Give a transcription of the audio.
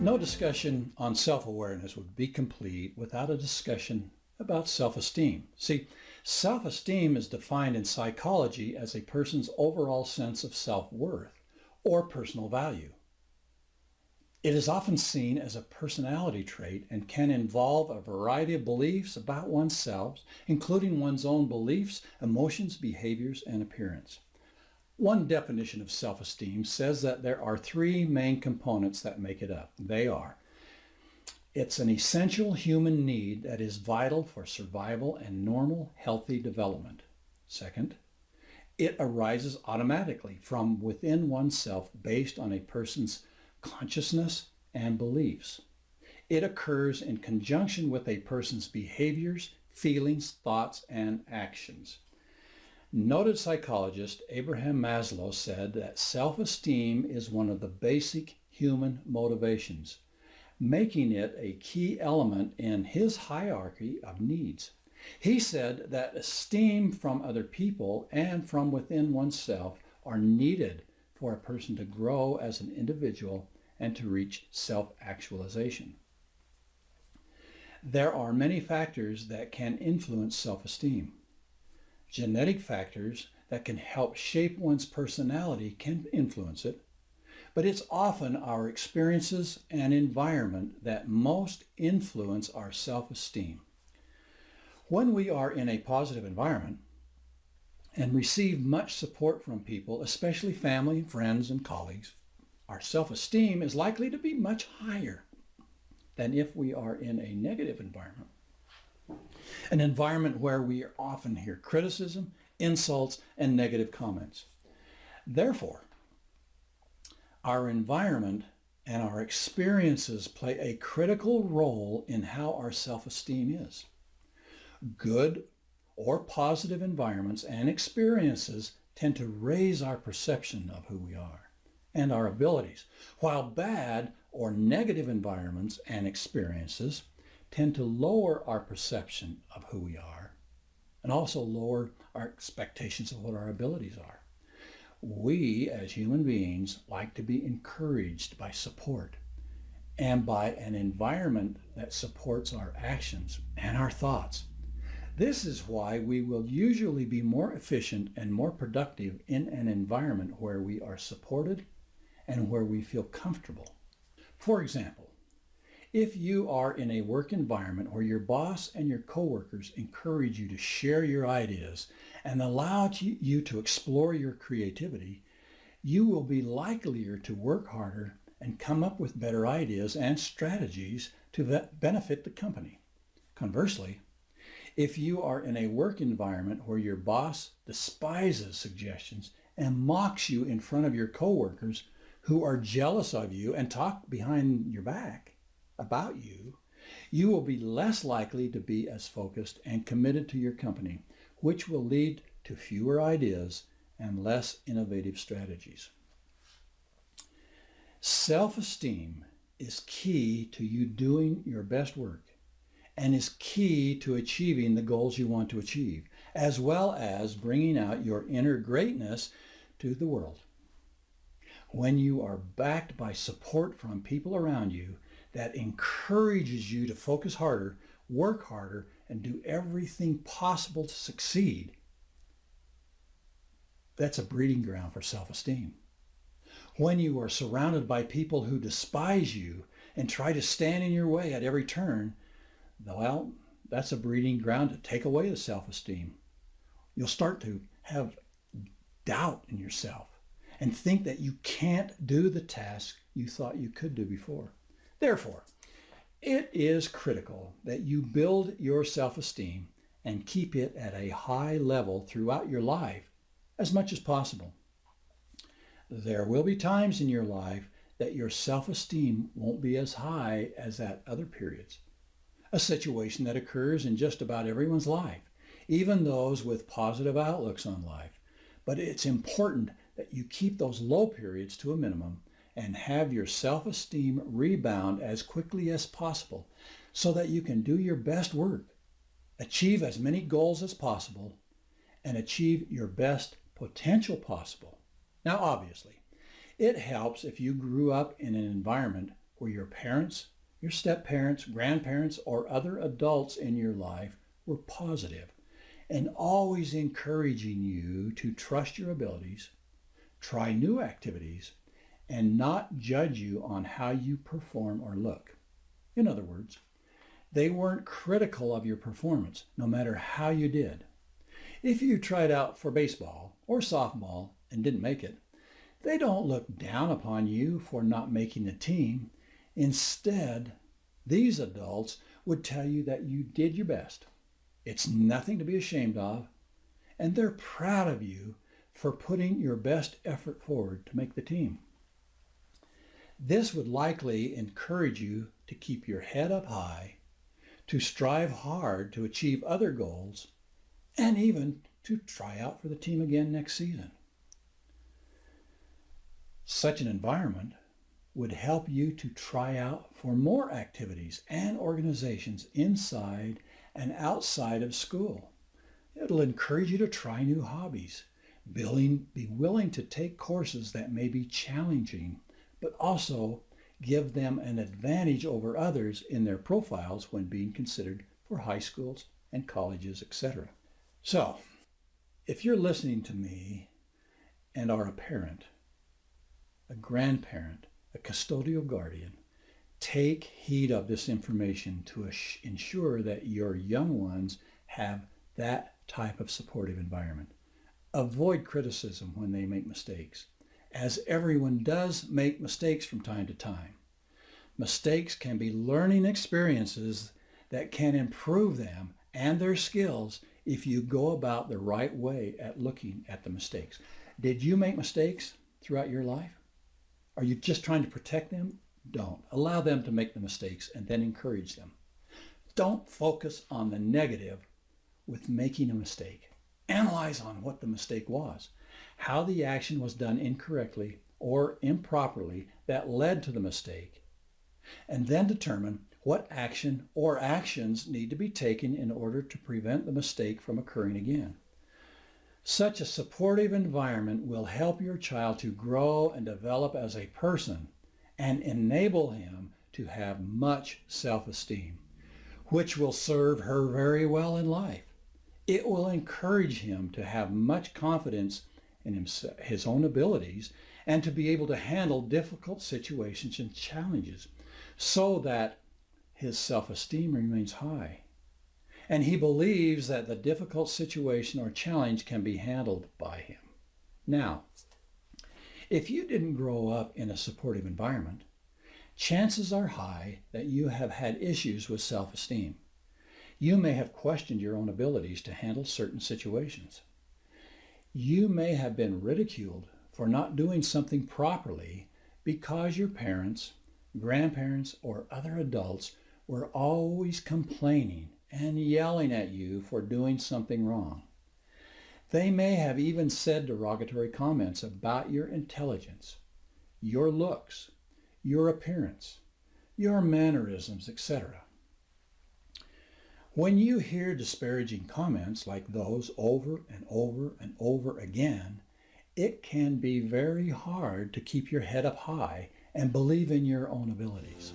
No discussion on self-awareness would be complete without a discussion about self-esteem. See, self-esteem is defined in psychology as a person's overall sense of self-worth or personal value. It is often seen as a personality trait and can involve a variety of beliefs about oneself, including one's own beliefs, emotions, behaviors, and appearance. One definition of self-esteem says that there are three main components that make it up. They are: it's an essential human need that is vital for survival and normal, healthy development. Second, it arises automatically from within oneself based on a person's consciousness and beliefs. It occurs in conjunction with a person's behaviors, feelings, thoughts, and actions. Noted psychologist Abraham Maslow said that self-esteem is one of the basic human motivations, making it a key element in his hierarchy of needs. He said that esteem from other people and from within oneself are needed for a person to grow as an individual and to reach self-actualization. There are many factors that can influence self-esteem. Genetic factors that can help shape one's personality can influence it, but it's often our experiences and environment that most influence our self-esteem. When we are in a positive environment and receive much support from people, especially family, friends, and colleagues, our self-esteem is likely to be much higher than if we are in a negative environment. An environment where we often hear criticism, insults, and negative comments. Therefore, our environment and our experiences play a critical role in how our self-esteem is. Good or positive environments and experiences tend to raise our perception of who we are and our abilities, while bad or negative environments and experiences tend to lower our perception of who we are and also lower our expectations of what our abilities are. We, as human beings, like to be encouraged by support and by an environment that supports our actions and our thoughts. This is why we will usually be more efficient and more productive in an environment where we are supported and where we feel comfortable. For example, if you are in a work environment where your boss and your coworkers encourage you to share your ideas and allow you to explore your creativity, you will be likelier to work harder and come up with better ideas and strategies to benefit the company. Conversely, if you are in a work environment where your boss despises suggestions and mocks you in front of your coworkers who are jealous of you and talk behind your back about you, you will be less likely to be as focused and committed to your company, which will lead to fewer ideas and less innovative strategies. Self-esteem is key to you doing your best work and is key to achieving the goals you want to achieve, as well as bringing out your inner greatness to the world. When you are backed by support from people around you that encourages you to focus harder, work harder, and do everything possible to succeed, that's a breeding ground for self-esteem. When you are surrounded by people who despise you and try to stand in your way at every turn, well, that's a breeding ground to take away the self-esteem. You'll start to have doubt in yourself and think that you can't do the task you thought you could do before. Therefore, it is critical that you build your self-esteem and keep it at a high level throughout your life as much as possible. There will be times in your life that your self-esteem won't be as high as at other periods. A situation that occurs in just about everyone's life, even those with positive outlooks on life. But it's important that you keep those low periods to a minimum and have your self-esteem rebound as quickly as possible so that you can do your best work, achieve as many goals as possible, and achieve your best potential possible. Now, obviously, it helps if you grew up in an environment where your parents, your step-parents, grandparents, or other adults in your life were positive and always encouraging you to trust your abilities, try new activities, and not judge you on how you perform or look. In other words, they weren't critical of your performance, no matter how you did. If you tried out for baseball or softball and didn't make it, they don't look down upon you for not making the team. Instead, these adults would tell you that you did your best. It's nothing to be ashamed of, and they're proud of you for putting your best effort forward to make the team. This would likely encourage you to keep your head up high, to strive hard to achieve other goals, and even to try out for the team again next season. Such an environment would help you to try out for more activities and organizations inside and outside of school. It'll encourage you to try new hobbies, be willing to take courses that may be challenging, but also give them an advantage over others in their profiles when being considered for high schools and colleges, etc. So, if you're listening to me and are a parent, a grandparent, a custodial guardian, take heed of this information to ensure that your young ones have that type of supportive environment. Avoid criticism when they make mistakes, as everyone does make mistakes from time to time. Mistakes can be learning experiences that can improve them and their skills if you go about the right way at looking at the mistakes. Did you make mistakes throughout your life? Are you just trying to protect them? Don't. Allow them to make the mistakes and then encourage them. Don't focus on the negative with making a mistake. Analyze on what the mistake was, how the action was done incorrectly or improperly that led to the mistake, and then determine what action or actions need to be taken in order to prevent the mistake from occurring again. Such a supportive environment will help your child to grow and develop as a person and enable him to have much self-esteem, which will serve her very well in life. It will encourage him to have much confidence in his own abilities and to be able to handle difficult situations and challenges so that his self-esteem remains high. And he believes that the difficult situation or challenge can be handled by him. Now, if you didn't grow up in a supportive environment, chances are high that you have had issues with self-esteem. You may have questioned your own abilities to handle certain situations. You may have been ridiculed for not doing something properly because your parents, grandparents, or other adults were always complaining and yelling at you for doing something wrong. They may have even said derogatory comments about your intelligence, your looks, your appearance, your mannerisms, etc. When you hear disparaging comments like those over and over and over again, it can be very hard to keep your head up high and believe in your own abilities.